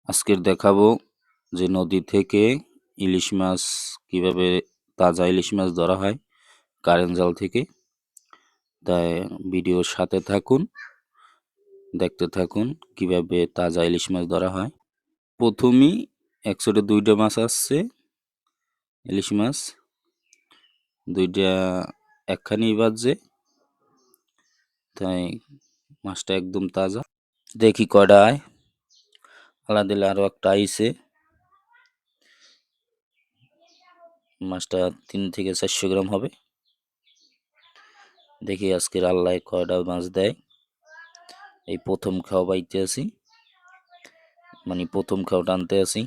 আজকের দেখাবো যে নদী থেকে ইলিশ মাছ কিভাবে তাজা ইলিশ মাছ ধরা হয় কারেন্ট জাল থেকে। তাই ভিডিওর সাথে থাকুন, দেখতে থাকুন কিভাবে তাজা ইলিশ মাছ ধরা হয়। প্রথমেই একসাথে দুইটা মাছ আসছে, ইলিশ মাছ দুইটা একখানি বাজছে, তাই মাছটা একদম তাজা। দেখি কয়টা আয়, আলা দিলে আরো একটা আইছে। মাছটা 3 থেকে 400 গ্রাম হবে। দেখি আজকের আল্লাহ কয়টা মাছ দেয়। এই প্রথম খাওয়া বাইতে আছি, মানে প্রথম খাওয়া টানতে আছি।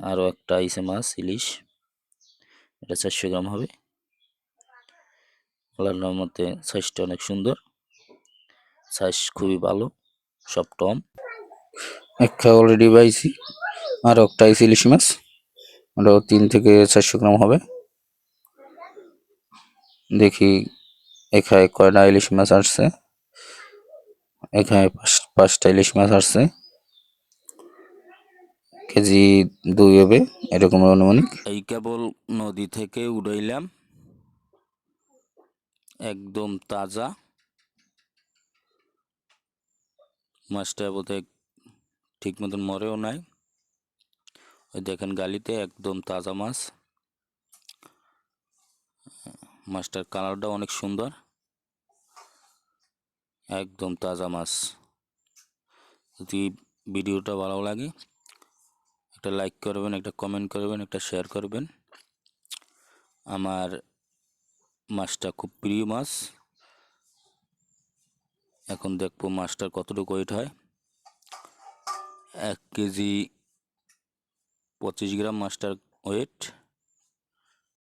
আরো একটা আইছে মাছ ইলিশ, এটা 400 গ্রাম হবে। আল্লাহর রহমতে সাইজটা অনেক সুন্দর, সাইজ খুবই ভালো, সব টম। একটা অলরেডি পাইছি, আর একটা আইছে ইলিশ মাছ, ওটাও 3 থেকে 400 গ্রাম হবে। দেখি এখানে কয়টা ইলিশ মাছ আসছে। এখানে 5টা ইলিশ মাছ আসছে, কেজি 2 হবে এরকম অনুমানিক। এই কেবল নদী থেকে উড়াইলাম, একদম তাজা মাছটা, বোধহয় ঠিক মতন মরেও নাই। ওই দেখেন গালিতে একদম তাজা মাছ। মাছটার কালারটা অনেক সুন্দর, একদম তাজা মাছ। যদি ভিডিওটা ভালো লাগে একটা লাইক করবেন, একটা কমেন্ট করবেন, একটা শেয়ার করবেন। আমার মাছটা খুব প্রিয় মাছ। এখন দেখবো মাছটার কতটুকু ওয়েট হয়। 1 কেজি 25 গ্রাম মাছটার ওয়েট।